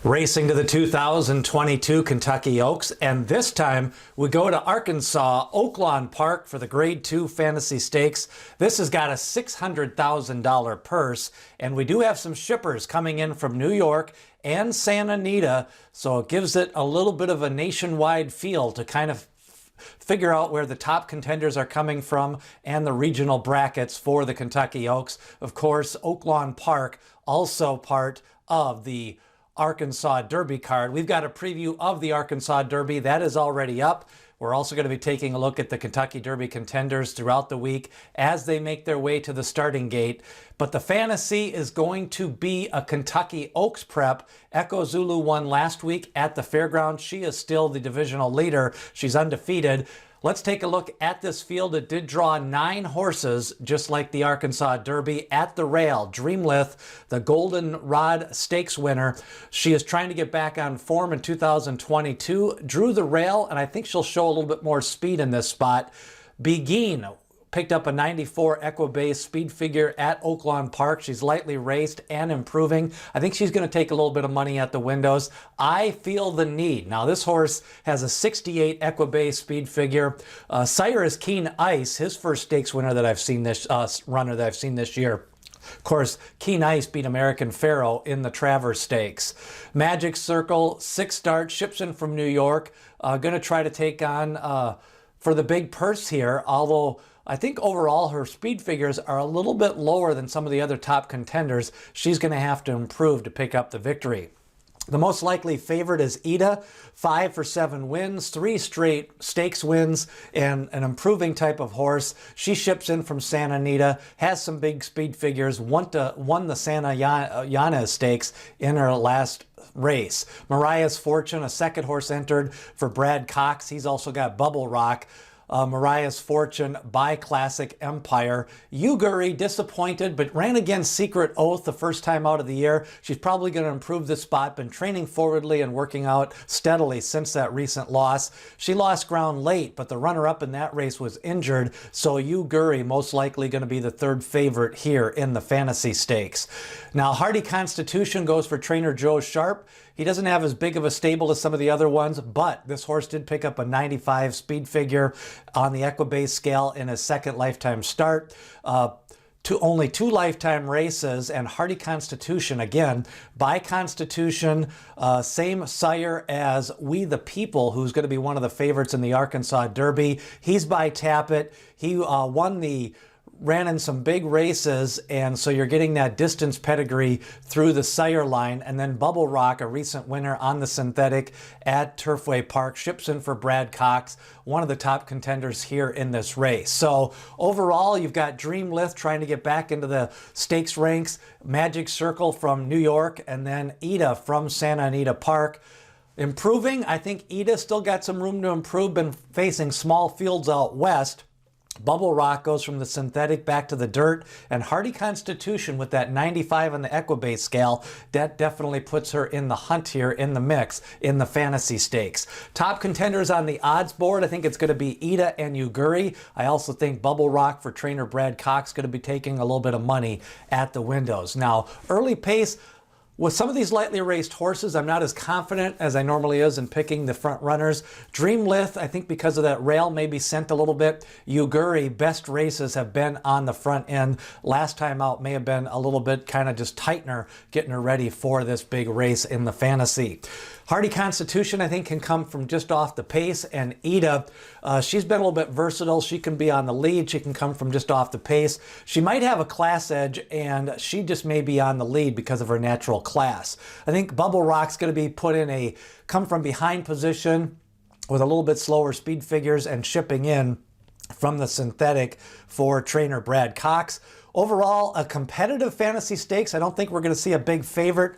Racing to the 2022 Kentucky Oaks, and this time we go to Arkansas, Oaklawn Park for the Grade 2 Fantasy Stakes. This has got a $600,000 purse, and we do have some shippers coming in from New York and Santa Ynez, so it gives it a little bit of a nationwide feel to kind of figure out where the top contenders are coming from and the regional brackets for the Kentucky Oaks. Of course, Oaklawn Park, also part of the Arkansas Derby card. We've got a preview of the Arkansas Derby that is already up. We're also going to be taking a look at the Kentucky Derby contenders throughout the week as they make their way to the starting gate. But the fantasy is going to be a Kentucky Oaks prep. Echo Zulu won last week at the fairgrounds. She is still the divisional leader. She's undefeated. Let's take a look at this field. It did draw 9 horses, just like the Arkansas Derby, at the rail. Dreamlith, the Golden Rod Stakes winner. She is trying to get back on form in 2022. Drew the rail, and I think she'll show a little bit more speed in this spot. Begin picked up a 94 Equibase speed figure at Oaklawn Park. She's lightly raced and improving. I think she's going to take a little bit of money at the windows. I feel the need. Now, this horse has a 68 Equibase speed figure. Sire is Keen Ice, his first stakes winner that I've seen this runner that I've seen this year. Of course, Keen Ice beat American Pharoah in the Travers Stakes. Magic Circle, 6 start, ships in from New York. Going to try to take on for the big purse here, although I think overall her speed figures are a little bit lower than some of the other top contenders. She's going to have to improve to pick up the victory. The most likely favorite is Eda, 5 for 7 wins, 3 straight stakes wins, and an improving type of horse. She ships in from Santa Ynez, has some big speed figures, won the Santa Ynez Stakes in her last race. Mariah's Fortune, a second horse entered for Brad Cox. He's also got Bubble Rock. Mariah's Fortune by Classic Empire. Uguri disappointed, but ran against Secret Oath the first time out of the year. She's probably going to improve this spot, been training forwardly and working out steadily since that recent loss. She lost ground late, but the runner-up in that race was injured, so Uguri most likely going to be the third favorite here in the Fantasy Stakes. Now, Hardy Constitution goes for trainer Joe Sharp. He doesn't have as big of a stable as some of the other ones, but this horse did pick up a 95 speed figure on the Equibase scale in his second lifetime start. To only 2 lifetime races, and Hardy Constitution, again, by Constitution, same sire as We the People, who's going to be one of the favorites in the Arkansas Derby. He's by Tappet. He ran in some big races, and so you're getting that distance pedigree through the sire line. And then Bubble Rock, a recent winner on the synthetic at Turfway Park, ships in for Brad Cox, one of the top contenders here in this race. So overall, you've got Dreamlith trying to get back into the stakes ranks, Magic Circle from New York, and then Eda from Santa Ynez Park. Improving, I think Eda still got some room to improve, been facing small fields out west. Bubble Rock goes from the synthetic back to the dirt, and Hardy Constitution with that 95 on the Equibase scale, that definitely puts her in the hunt here in the mix in the Fantasy Stakes. Top contenders on the odds board, I think it's going to be Eda and Uguri. I also think Bubble Rock for trainer Brad Cox going to be taking a little bit of money at the windows. Now, early pace. With some of these lightly raced horses, I'm not as confident as I normally is in picking the front runners. Dreamlith, I think because of that rail, maybe sent a little bit. Uguri, best races have been on the front end. Last time out may have been a little bit kind of just tighten her, getting her ready for this big race in the Fantasy. Hardy Constitution, I think, can come from just off the pace, and Eda, she's been a little bit versatile. She can be on the lead. She can come from just off the pace. She might have a class edge, and she just may be on the lead because of her natural class. I think Bubble Rock's going to be put in a come from behind position with a little bit slower speed figures and shipping in from the synthetic for trainer Brad Cox. Overall, a competitive Fantasy Stakes. I don't think we're going to see a big favorite.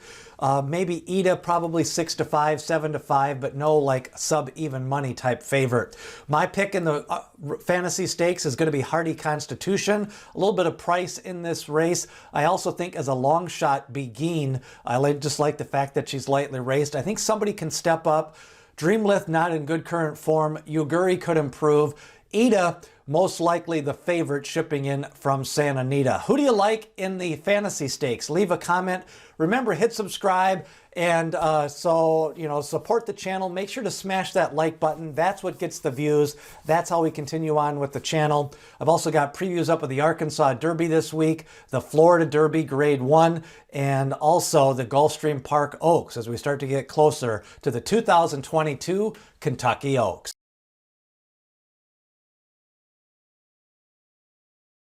Maybe Eda, probably 6 to 5, 7 to 5, but no like sub-even money type favorite. My pick in the Fantasy Stakes is going to be Hardy Constitution. A little bit of price in this race. I also think as a long shot, Begin. I just like the fact that she's lightly raced. I think somebody can step up. Dreamlith not in good current form. Uguri could improve. Eda most likely the favorite shipping in from Santa Anita. Who do you like in the fantasy stakes? Leave a comment. Remember, hit subscribe, and support the channel. Make sure to smash that like button. That's what gets the views. That's how we continue on with the channel. I've also got previews up of the Arkansas Derby this week, the Florida Derby Grade 1, and also the Gulfstream Park Oaks as we start to get closer to the 2022 Kentucky Oaks.